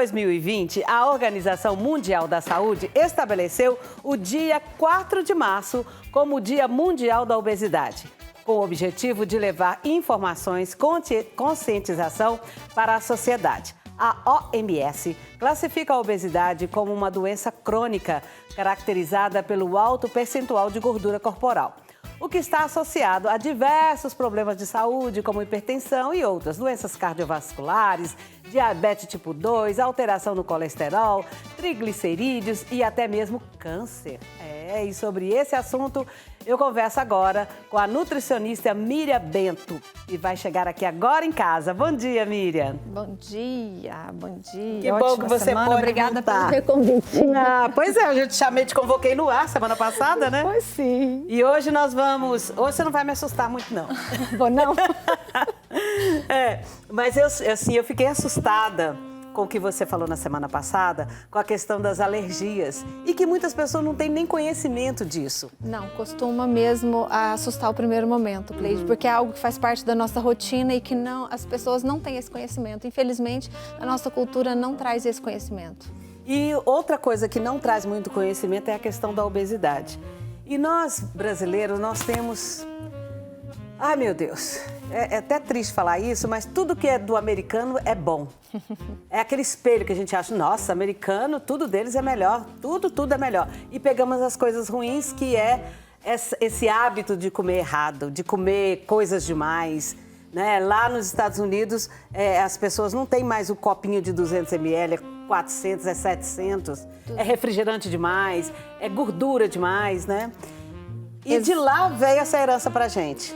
2020, a Organização Mundial da Saúde estabeleceu o dia 4 de março como o Dia Mundial da Obesidade, com o objetivo de levar informações, conscientização para a sociedade. A OMS classifica a obesidade como uma doença crônica caracterizada pelo alto percentual de gordura corporal, o que está associado a diversos problemas de saúde, como hipertensão e outras doenças cardiovasculares, diabetes tipo 2, alteração no colesterol, triglicerídeos e até mesmo câncer. E sobre esse assunto eu converso agora com a nutricionista Miriam Bento, que vai chegar aqui agora em casa. Bom dia, Miriam. Bom dia, bom dia. Que bom que você pode Obrigada voltar. pelo convite. Pois é, eu te chamei, te convoquei no ar semana passada, né? Pois sim. E hoje nós vamos... Hoje você não vai me assustar muito, não. Vou não? Mas eu fiquei assustada com o que você falou na semana passada, com a questão das alergias, e que muitas pessoas não têm nem conhecimento disso. Não, costuma mesmo assustar o primeiro momento, Cleide, porque é algo que faz parte da nossa rotina e que as pessoas não têm esse conhecimento. Infelizmente, a nossa cultura não traz esse conhecimento. E outra coisa que não traz muito conhecimento é a questão da obesidade. E nós, brasileiros, nós temos... Ai, meu Deus, é até triste falar isso, mas tudo que é do americano é bom. É aquele espelho que a gente acha, nossa, americano, tudo deles é melhor, tudo é melhor. E pegamos as coisas ruins, que é esse hábito de comer errado, de comer coisas demais, né? Lá nos Estados Unidos, as pessoas não têm mais o copinho de 200 ml, é 400, é 700, é refrigerante demais, é gordura demais, né? E de lá veio essa herança pra gente.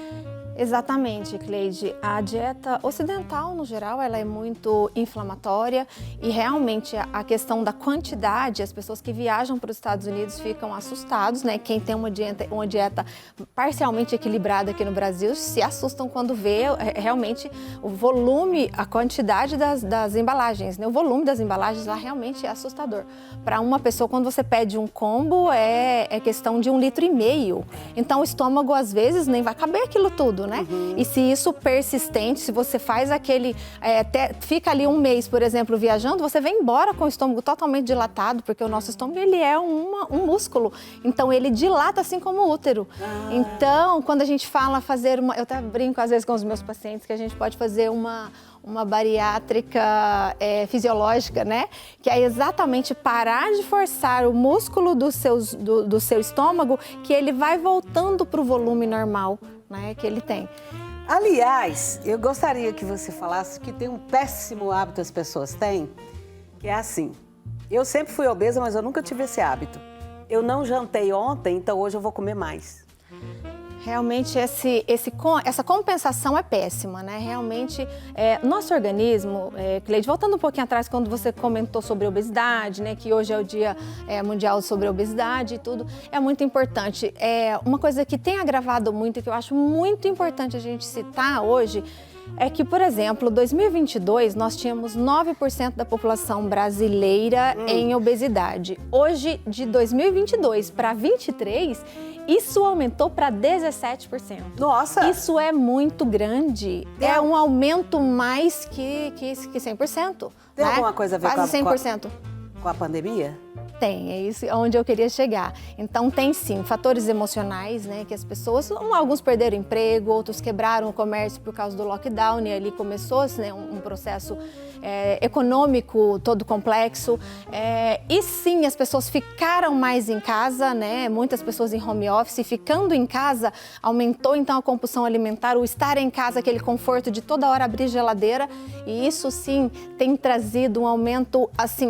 Exatamente, Cleide. A dieta ocidental, no geral, ela é muito inflamatória e realmente a questão da quantidade, as pessoas que viajam para os Estados Unidos ficam assustados, né? Quem tem uma dieta parcialmente equilibrada aqui no Brasil se assustam quando vê realmente o volume, a quantidade das embalagens, né? O volume das embalagens lá realmente é assustador. Para uma pessoa, quando você pede um combo, é questão de 1,5 litro. Então, o estômago, às vezes, nem vai caber aquilo tudo, né? E se isso persistente, se você faz fica ali um mês, por exemplo, viajando, você vem embora com o estômago totalmente dilatado, porque o nosso estômago, ele é um músculo, então ele dilata assim como o útero. Então, quando a gente fala eu até brinco às vezes com os meus pacientes que a gente pode fazer uma bariátrica fisiológica, né? Que é exatamente parar de forçar o músculo do seu estômago, que ele vai voltando para o volume normal, né, que ele tem. Aliás, eu gostaria que você falasse que tem um péssimo hábito as pessoas têm, que é assim, eu sempre fui obesa, mas eu nunca tive esse hábito. Eu não jantei ontem, então hoje eu vou comer mais. Realmente essa compensação é péssima, né? Realmente, nosso organismo, Cleide, voltando um pouquinho atrás, quando você comentou sobre obesidade, né? Que hoje é o Dia Mundial sobre a Obesidade e tudo, é muito importante. Uma coisa que tem agravado muito e que eu acho muito importante a gente citar hoje é que, por exemplo, 2022, nós tínhamos 9% da população brasileira em obesidade. Hoje, de 2022 para 2023, isso aumentou para 17%. Nossa! Isso é muito grande. É um aumento mais que 100%. Tem né? alguma coisa a ver Quase 100%. Com a pandemia? Tem, é isso onde eu queria chegar. Então tem sim, fatores emocionais, né, que as pessoas, alguns perderam emprego, outros quebraram o comércio por causa do lockdown e ali começou, né, um processo econômico todo complexo. E sim, as pessoas ficaram mais em casa, né, muitas pessoas em home office, ficando em casa, aumentou então a compulsão alimentar, o estar em casa, aquele conforto de toda hora abrir geladeira, e isso sim tem trazido um aumento assim,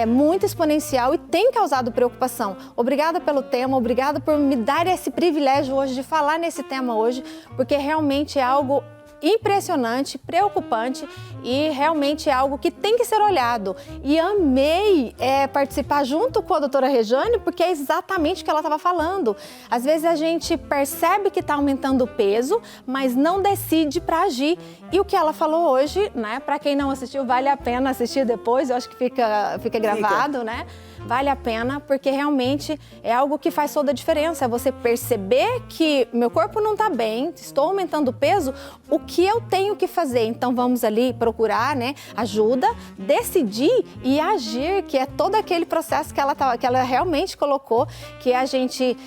muito exponencial e tem causado preocupação. Obrigada pelo tema, obrigada por me dar esse privilégio hoje de falar nesse tema hoje, porque realmente é algo impressionante, preocupante e realmente é algo que tem que ser olhado. E amei participar junto com a doutora Rejane, porque é exatamente o que ela estava falando. Às vezes a gente percebe que está aumentando o peso, mas não decide para agir. E o que ela falou hoje, né? Para quem não assistiu, vale a pena assistir depois, eu acho que fica gravado, né? Vale a pena, porque realmente é algo que faz toda a diferença. É você perceber que meu corpo não está bem, estou aumentando o peso, o que que eu tenho que fazer? Então vamos ali procurar, né, ajuda, decidir e agir, que é todo aquele processo que ela realmente colocou, que é a gente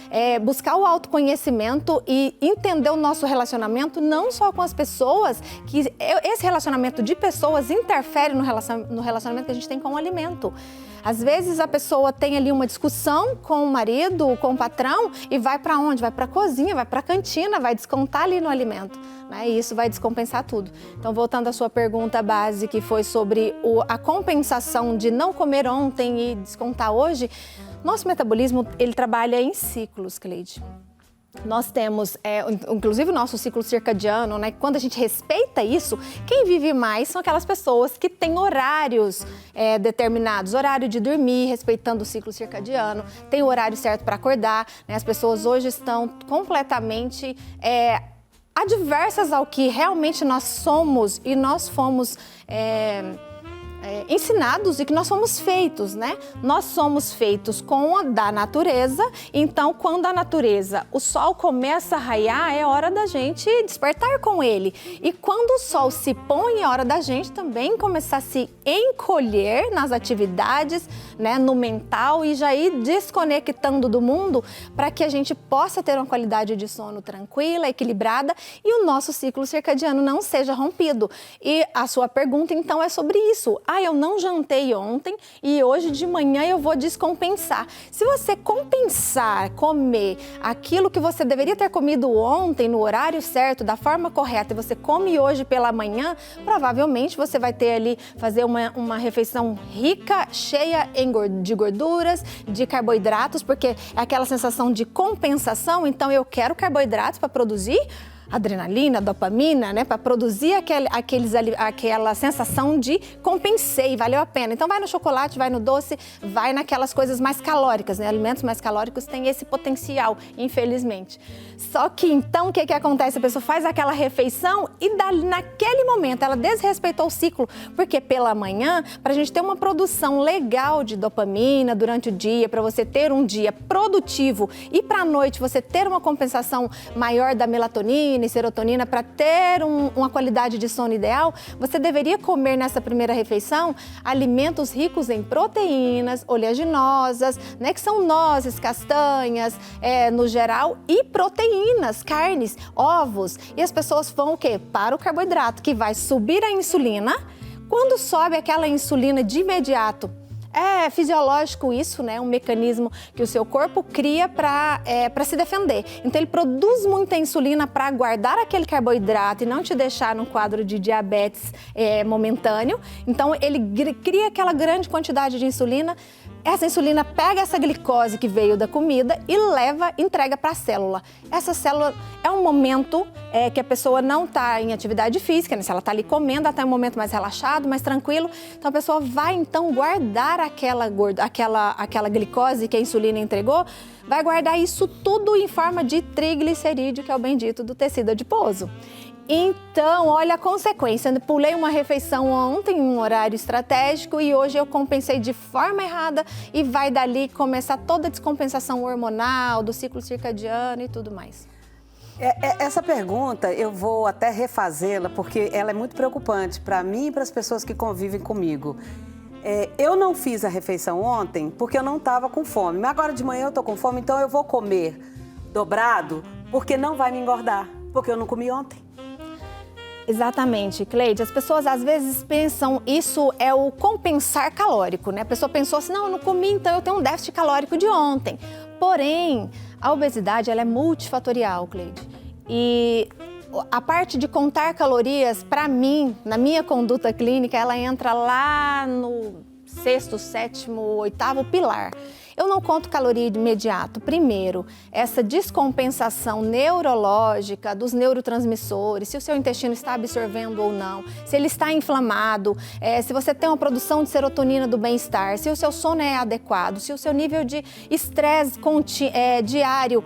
buscar o autoconhecimento e entender o nosso relacionamento, não só com as pessoas, que esse relacionamento de pessoas interfere no relacionamento que a gente tem com o alimento. Às vezes a pessoa tem ali uma discussão com o marido, com o patrão e vai para onde? Vai para a cozinha, vai para a cantina, vai descontar ali no alimento, né? E isso vai descompensar tudo. Então, voltando à sua pergunta base, que foi sobre a compensação de não comer ontem e descontar hoje, nosso metabolismo, ele trabalha em ciclos, Cleide. Nós temos, inclusive o nosso ciclo circadiano, né? Quando a gente respeita isso, quem vive mais são aquelas pessoas que têm horários determinados, horário de dormir, respeitando o ciclo circadiano, tem o horário certo para acordar, né? As pessoas hoje estão completamente adversas ao que realmente nós somos e nós fomos ensinados e que nós somos feitos, né? Nós somos feitos com a da natureza, então quando a natureza, o sol começa a raiar, é hora da gente despertar com ele. E quando o sol se põe, é hora da gente também começar a se encolher nas atividades, né, no mental e já ir desconectando do mundo para que a gente possa ter uma qualidade de sono tranquila, equilibrada e o nosso ciclo circadiano não seja rompido. E a sua pergunta então é sobre isso. Eu não jantei ontem e hoje de manhã eu vou descompensar. Se você compensar, comer aquilo que você deveria ter comido ontem no horário certo, da forma correta, e você come hoje pela manhã, provavelmente você vai ter ali, fazer uma refeição rica, cheia de gorduras, de carboidratos, porque é aquela sensação de compensação, então eu quero carboidratos para produzir adrenalina, dopamina, né, para produzir aquela sensação de compensei, valeu a pena. Então vai no chocolate, vai no doce, vai naquelas coisas mais calóricas, né? Alimentos mais calóricos têm esse potencial, infelizmente. Só que então o que acontece? A pessoa faz aquela refeição e naquele momento ela desrespeitou o ciclo, porque pela manhã, para a gente ter uma produção legal de dopamina durante o dia, para você ter um dia produtivo e para a noite você ter uma compensação maior da melatonina e serotonina para ter uma qualidade de sono ideal, você deveria comer nessa primeira refeição alimentos ricos em proteínas, oleaginosas, né, que são nozes, castanhas, no geral, e proteínas, carnes, ovos. E as pessoas vão o quê? Para o carboidrato, que vai subir a insulina. Quando sobe aquela insulina de imediato, é fisiológico isso, né? Um mecanismo que o seu corpo cria para se defender. Então, ele produz muita insulina para guardar aquele carboidrato e não te deixar num quadro de diabetes momentâneo. Então, ele cria aquela grande quantidade de insulina. Essa insulina pega essa glicose que veio da comida e entrega para a célula. Essa célula é um momento que a pessoa não está em atividade física, né? Se ela está ali comendo, ela está em um momento mais relaxado, mais tranquilo. Então a pessoa vai então guardar aquela glicose que a insulina entregou, vai guardar isso tudo em forma de triglicerídeo, que é o bendito do tecido adiposo. Então, olha a consequência. Eu pulei uma refeição ontem, em um horário estratégico, e hoje eu compensei de forma errada e vai dali começar toda a descompensação hormonal, do ciclo circadiano e tudo mais. Essa pergunta eu vou até refazê-la, porque ela é muito preocupante para mim e para as pessoas que convivem comigo. Eu não fiz a refeição ontem porque eu não estava com fome, mas agora de manhã eu estou com fome, então eu vou comer dobrado porque não vai me engordar, porque eu não comi ontem. Exatamente, Cleide. As pessoas às vezes pensam, isso é o compensar calórico, né? A pessoa pensou assim, não, eu não comi, então eu tenho um déficit calórico de ontem. Porém, a obesidade, ela é multifatorial, Cleide. E a parte de contar calorias, para mim, na minha conduta clínica, ela entra lá no 6º, 7º, 8º pilar. Eu não conto caloria de imediato. Primeiro, essa descompensação neurológica dos neurotransmissores, se o seu intestino está absorvendo ou não, se ele está inflamado, se você tem uma produção de serotonina do bem-estar, se o seu sono é adequado, se o seu nível de estresse diário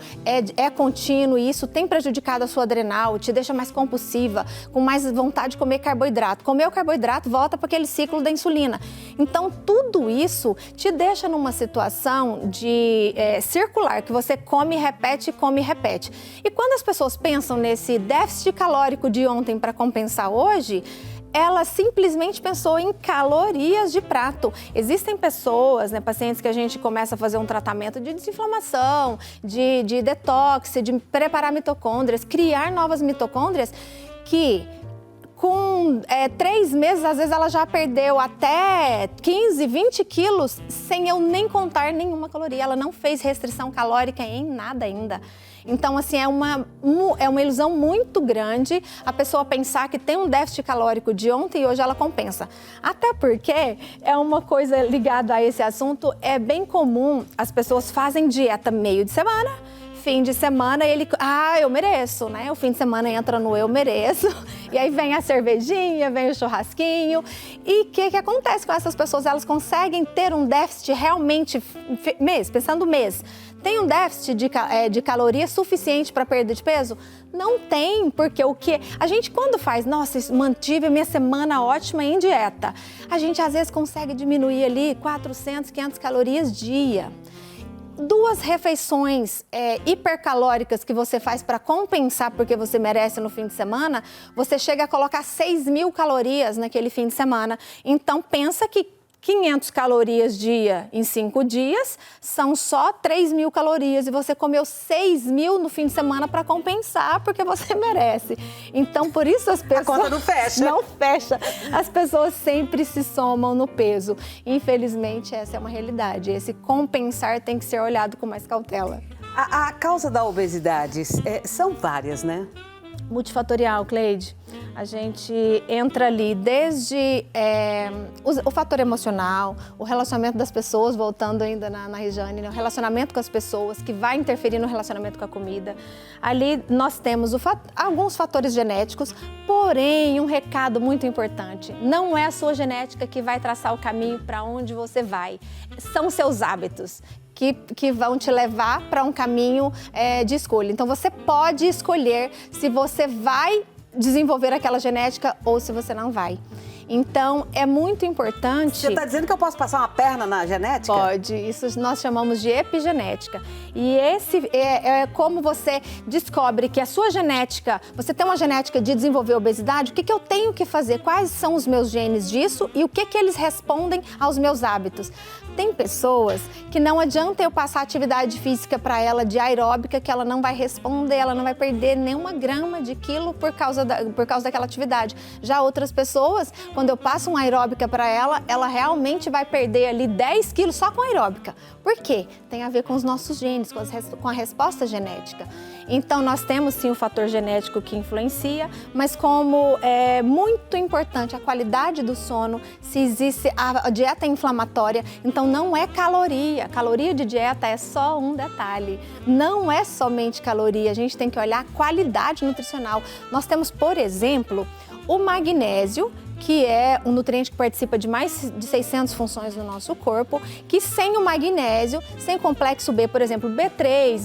é contínuo e isso tem prejudicado a sua adrenal, te deixa mais compulsiva, com mais vontade de comer carboidrato. Comer o carboidrato volta para aquele ciclo da insulina. Então, tudo isso te deixa numa situação questão de circular, que você come, repete. E quando as pessoas pensam nesse déficit calórico de ontem para compensar hoje, ela simplesmente pensou em calorias de prato. Existem pessoas, né, pacientes que a gente começa a fazer um tratamento de desinflamação, de detox, de preparar mitocôndrias, criar novas mitocôndrias, que com 3 meses, às vezes ela já perdeu até 15, 20 quilos sem eu nem contar nenhuma caloria. Ela não fez restrição calórica em nada ainda. Então, assim, é uma ilusão muito grande a pessoa pensar que tem um déficit calórico de ontem e hoje ela compensa. Até porque é uma coisa ligada a esse assunto, é bem comum, as pessoas fazem dieta meio de semana, fim de semana eu mereço, né? O fim de semana entra no eu mereço, e aí vem a cervejinha, vem o churrasquinho. E o que acontece com essas pessoas? Elas conseguem ter um déficit realmente, pensando mês, tem um déficit de caloria suficiente para perda de peso? Não tem, porque a gente quando faz, nossa, mantive a minha semana ótima em dieta, a gente às vezes consegue diminuir ali 400, 500 calorias dia. 2 refeições hipercalóricas que você faz para compensar porque você merece no fim de semana, você chega a colocar 6.000 calorias naquele fim de semana. Então, pensa que 500 calorias dia em 5 dias são só 3.000 calorias e você comeu 6.000 no fim de semana para compensar porque você merece. Então, por isso as pessoas... A conta não fecha. Não fecha. As pessoas sempre se somam no peso. Infelizmente, essa é uma realidade. Esse compensar tem que ser olhado com mais cautela. A causa da obesidade são várias, né? Multifatorial, Cleide. A gente entra ali desde o fator emocional, o relacionamento das pessoas, voltando ainda na Regiane, né? O relacionamento com as pessoas, que vai interferir no relacionamento com a comida. Ali nós temos alguns fatores genéticos, porém, um recado muito importante, não é a sua genética que vai traçar o caminho para onde você vai, são seus hábitos. Que vão te levar para um caminho de escolha. Então, você pode escolher se você vai desenvolver aquela genética ou se você não vai. Então, é muito importante... Você está dizendo que eu posso passar uma perna na genética? Pode, isso nós chamamos de epigenética. E esse é como você descobre que a sua genética, você tem uma genética de desenvolver obesidade, o que eu tenho que fazer? Quais são os meus genes disso e o que eles respondem aos meus hábitos? Tem pessoas que não adianta eu passar atividade física para ela de aeróbica que ela não vai responder, ela não vai perder nenhuma grama de quilo por causa daquela atividade. Já outras pessoas, quando eu passo uma aeróbica para ela, ela realmente vai perder ali 10 quilos só com aeróbica. Por quê? Tem a ver com os nossos genes, com a resposta genética. Então, nós temos sim o fator genético que influencia, mas como é muito importante a qualidade do sono, se existe a dieta inflamatória, então não é caloria. Caloria de dieta é só um detalhe. Não é somente caloria, a gente tem que olhar a qualidade nutricional. Nós temos, por exemplo, o magnésio, que é um nutriente que participa de mais de 600 funções no nosso corpo, que sem o magnésio, sem complexo B, por exemplo, B3,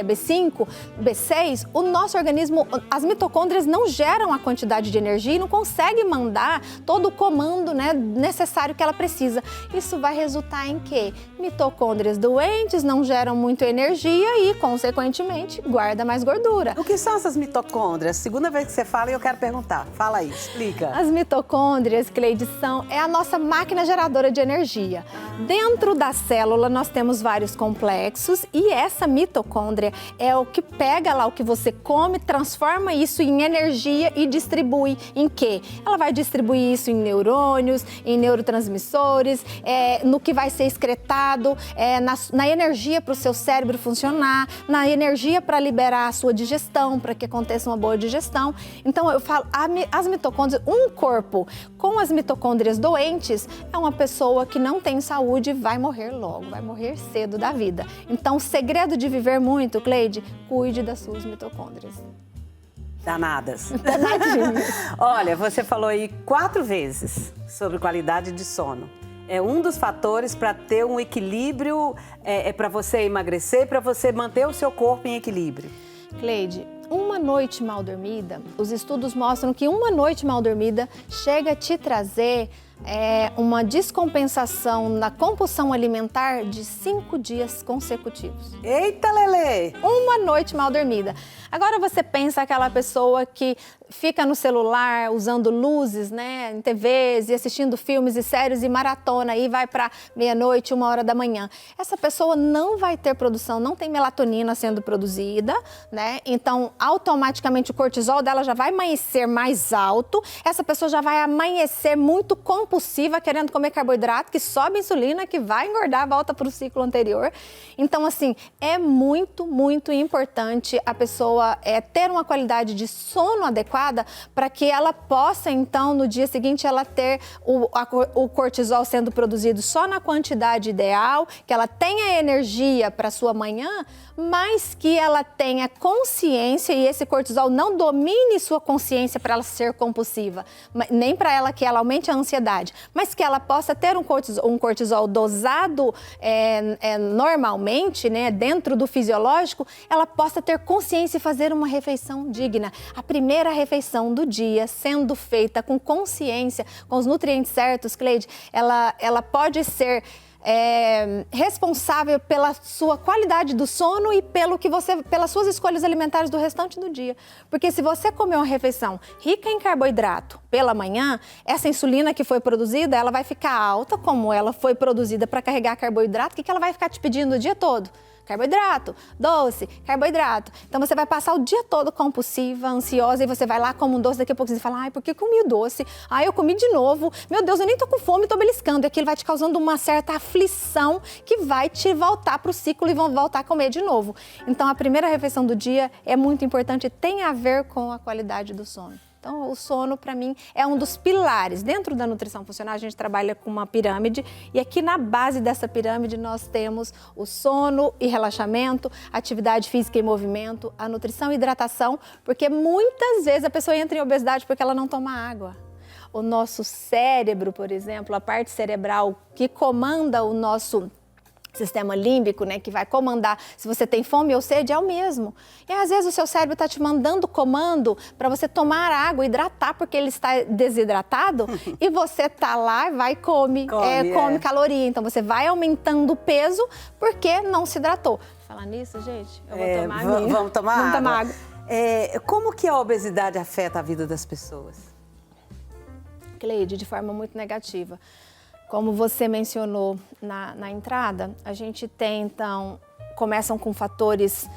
B5, B6, o nosso organismo, as mitocôndrias não geram a quantidade de energia e não consegue mandar todo o comando, né, necessário que ela precisa. Isso vai resultar em quê? Mitocôndrias doentes, não geram muita energia e, consequentemente, guarda mais gordura. O que são essas mitocôndrias? Segunda vez que você fala e eu quero perguntar. Fala aí, explica. As mitocôndrias, Cleide, é a nossa máquina geradora de energia. Dentro da célula nós temos vários complexos e essa mitocôndria é o que pega lá o que você come, transforma isso em energia e distribui em quê? Ela vai distribuir isso em neurônios, em neurotransmissores, no que vai ser excretado, na energia para o seu cérebro funcionar, na energia para liberar a sua digestão, para que aconteça uma boa digestão. Então eu falo, as mitocôndrias, um corpo com as mitocôndrias doentes é uma pessoa que não tem saúde e vai morrer logo, vai morrer cedo da vida. Então o segredo de viver muito, Cleide, cuide das suas mitocôndrias. Danadas. Danadinhas. Olha, você falou aí 4 vezes sobre qualidade de sono. É um dos fatores para ter um equilíbrio, para você emagrecer, para você manter o seu corpo em equilíbrio. Cleide, uma noite mal dormida, os estudos mostram que uma noite mal dormida chega a te trazer uma descompensação na compulsão alimentar de 5 dias consecutivos. Eita, Lelê! Uma noite mal dormida. Agora você pensa aquela pessoa que fica no celular usando luzes, né, em TVs e assistindo filmes e séries e maratona e vai para meia-noite, 1h da manhã. Essa pessoa não vai ter produção, não tem melatonina sendo produzida, né? Então, automaticamente o cortisol dela já vai amanhecer mais alto. Essa pessoa já vai amanhecer muito compulsiva, querendo comer carboidrato, que sobe a insulina, que vai engordar, volta para o ciclo anterior. Então, assim, é muito, muito importante a pessoa ter uma qualidade de sono adequada para que ela possa, então, no dia seguinte, ela ter o cortisol sendo produzido só na quantidade ideal, que ela tenha energia para sua manhã, mas que ela tenha consciência e esse cortisol não domine sua consciência para ela ser compulsiva, nem para ela que ela aumente a ansiedade, mas que ela possa ter um cortisol dosado normalmente, né, dentro do fisiológico, ela possa ter consciência e fazer uma refeição digna. A primeira refeição do dia, sendo feita com consciência, com os nutrientes certos, Cleide, ela pode ser responsável pela sua qualidade do sono e pelas suas escolhas alimentares do restante do dia. Porque se você comer uma refeição rica em carboidrato pela manhã, essa insulina que foi produzida, ela vai ficar alta, como ela foi produzida para carregar carboidrato, o que ela vai ficar te pedindo o dia todo? Carboidrato, doce, carboidrato. Então você vai passar o dia todo compulsiva, ansiosa, e você vai lá, come um doce, daqui a pouco você fala, ai, por que comi o doce? Ai, eu comi de novo. Meu Deus, eu nem tô com fome, tô beliscando. E aquilo vai te causando uma certa aflição que vai te voltar pro ciclo e vão voltar a comer de novo. Então a primeira refeição do dia é muito importante e tem a ver com a qualidade do sono. Então, o sono, para mim, é um dos pilares. Dentro da nutrição funcional, a gente trabalha com uma pirâmide e aqui na base dessa pirâmide nós temos o sono e relaxamento, atividade física e movimento, a nutrição e hidratação, porque muitas vezes a pessoa entra em obesidade porque ela não toma água. O nosso cérebro, por exemplo, a parte cerebral que comanda o nosso sistema límbico, né, que vai comandar se você tem fome ou sede, é o mesmo. E às vezes o seu cérebro está te mandando comando para você tomar água, hidratar, porque ele está desidratado, e você tá lá, vai e come caloria. Então você vai aumentando o peso porque não se hidratou. Falar nisso, gente, eu vou tomar água. Vamos tomar água. Como que a obesidade afeta a vida das pessoas? Cleide, de forma muito negativa. Como você mencionou na entrada, a gente tem, então, começam com fatores,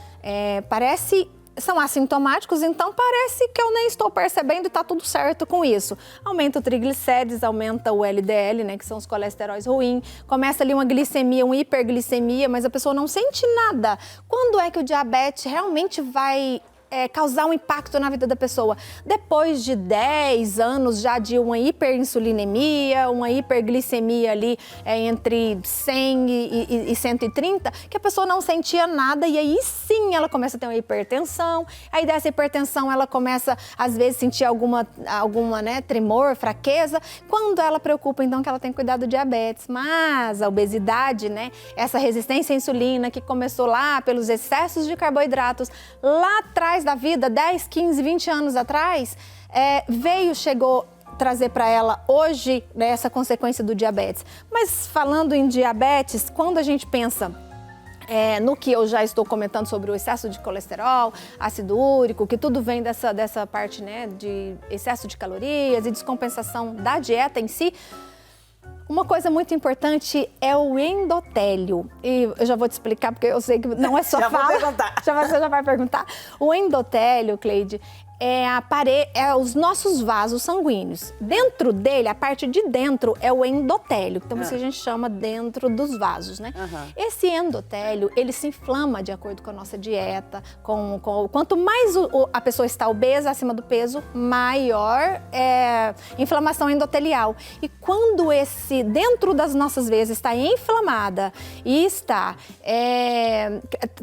são assintomáticos, então parece que eu nem estou percebendo e está tudo certo com isso. Aumenta o triglicérides, aumenta o LDL, né, que são os colesteróis ruins, começa ali uma glicemia, uma hiperglicemia, mas a pessoa não sente nada. Quando é que o diabetes realmente vai causar um impacto na vida da pessoa? Depois de 10 anos já de uma hiperinsulinemia, uma hiperglicemia ali entre 100 e 130, que a pessoa não sentia nada e aí sim ela começa a ter uma hipertensão, aí dessa hipertensão ela começa às vezes sentir alguma tremor, fraqueza, quando ela preocupa então que ela tem que cuidar do diabetes. Mas a obesidade, né, essa resistência à insulina que começou lá pelos excessos de carboidratos, lá atrás da vida, 10, 15, 20 anos atrás, chegou trazer para ela hoje, né, essa consequência do diabetes. Mas falando em diabetes, quando a gente pensa no que eu já estou comentando sobre o excesso de colesterol, ácido úrico, que tudo vem dessa parte, né, de excesso de calorias e descompensação da dieta em si, uma coisa muito importante é o endotélio. E eu já vou te explicar, porque eu sei que não é só já fala. Vou perguntar. Você já vai perguntar. O endotélio, Cleide, é os nossos vasos sanguíneos. Dentro dele, a parte de dentro é o endotélio, então isso a gente chama dentro dos vasos, né? Esse endotélio, ele se inflama de acordo com a nossa dieta, quanto mais a pessoa está obesa, acima do peso, maior inflamação endotelial. E quando esse dentro das nossas veias está inflamada e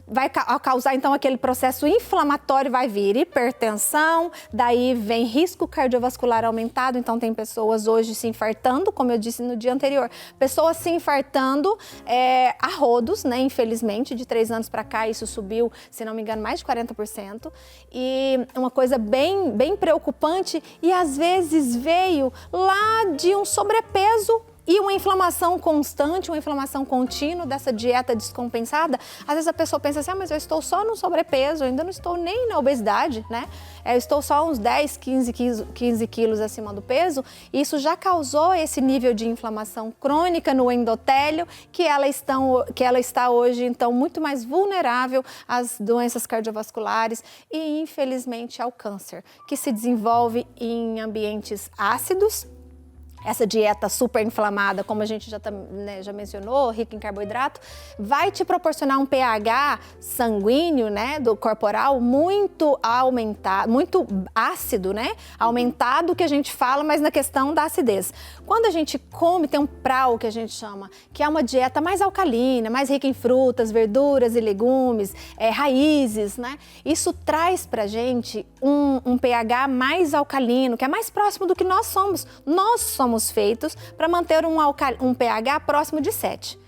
vai causar então aquele processo inflamatório, vai vir hipertensão, hipertensão, daí vem risco cardiovascular aumentado, então tem pessoas hoje se infartando, como eu disse no dia anterior, pessoas se infartando a rodos, né, infelizmente, de 3 anos para cá isso subiu, se não me engano, mais de 40%, e uma coisa bem preocupante, e às vezes veio lá de um sobrepeso e uma inflamação constante, uma inflamação contínua dessa dieta descompensada. Às vezes a pessoa pensa assim, mas eu estou só no sobrepeso, eu ainda não estou nem na obesidade, né? Eu estou só uns 10, 15 quilos acima do peso. E isso já causou esse nível de inflamação crônica no endotélio, que ela está hoje, então, muito mais vulnerável às doenças cardiovasculares e, infelizmente, ao câncer, que se desenvolve em ambientes ácidos. Essa dieta super inflamada, como a gente já mencionou, rica em carboidrato, vai te proporcionar um pH sanguíneo, né, do corporal muito aumentado, muito ácido, né, aumentado que a gente fala, mas na questão da acidez. Quando a gente come, tem um PRAL que a gente chama, que é uma dieta mais alcalina, mais rica em frutas, verduras e legumes, raízes, né, isso traz pra gente um pH mais alcalino, que é mais próximo do que nós somos. Nós somos feitos para manter um pH próximo de 7.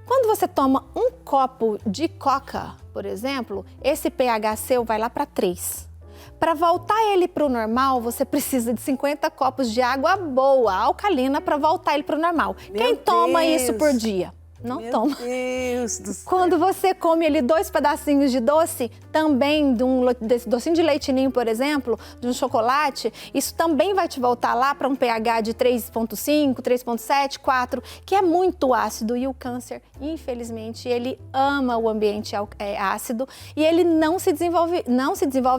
Quando você toma um copo de coca, por exemplo, esse pH seu vai lá para 3. Para voltar ele para o normal, você precisa de 50 copos de água boa, alcalina, para voltar ele para o normal. Quem toma isso por dia? Não toma. Meu Deus do céu. Quando você come ali 2 pedacinhos de doce, também desse docinho de leite ninho, por exemplo, de um chocolate, isso também vai te voltar lá para um pH de 3,5, 3,7, 4, que é muito ácido. E o câncer, infelizmente, ele ama o ambiente ácido e ele não se desenvolve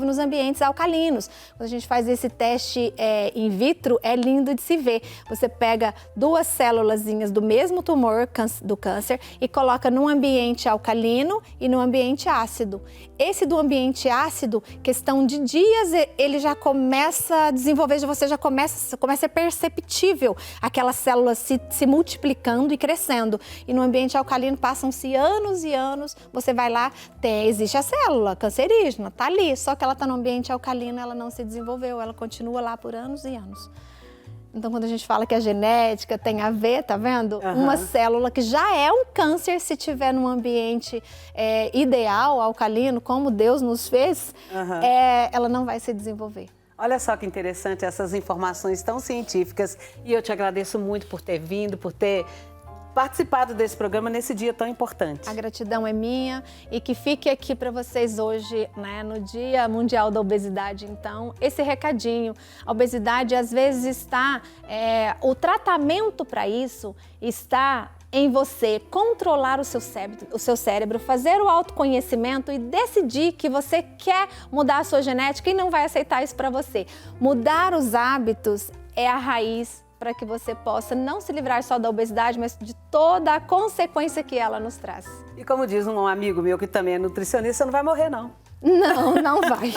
nos ambientes alcalinos. Quando a gente faz esse teste in vitro, é lindo de se ver. Você pega 2 célulazinhas do mesmo tumor do câncer e coloca num ambiente alcalino e num ambiente ácido. Esse do ambiente ácido, questão de dias, ele já começa a desenvolver, você já começa a ser perceptível aquelas células se multiplicando e crescendo. E no ambiente alcalino passam-se anos e anos, você vai lá, existe a célula cancerígena, tá ali, só que ela tá no ambiente alcalino, ela não se desenvolveu, ela continua lá por anos e anos. Então, quando a gente fala que a genética tem a ver, tá vendo? Uma célula que já é um câncer, se tiver num ambiente ideal, alcalino, como Deus nos fez, ela não vai se desenvolver. Olha só que interessante essas informações tão científicas. E eu te agradeço muito por ter vindo, por ter participado desse programa nesse dia tão importante. A gratidão é minha e que fique aqui para vocês hoje, né, no Dia Mundial da Obesidade. Então, esse recadinho, a obesidade às vezes está, o tratamento para isso está em você controlar o seu cérebro, fazer o autoconhecimento e decidir que você quer mudar a sua genética e não vai aceitar isso para você. Mudar os hábitos é a raiz para que você possa não se livrar só da obesidade, mas de toda a consequência que ela nos traz. E como diz um amigo meu que também é nutricionista, você não vai morrer, não. Não vai.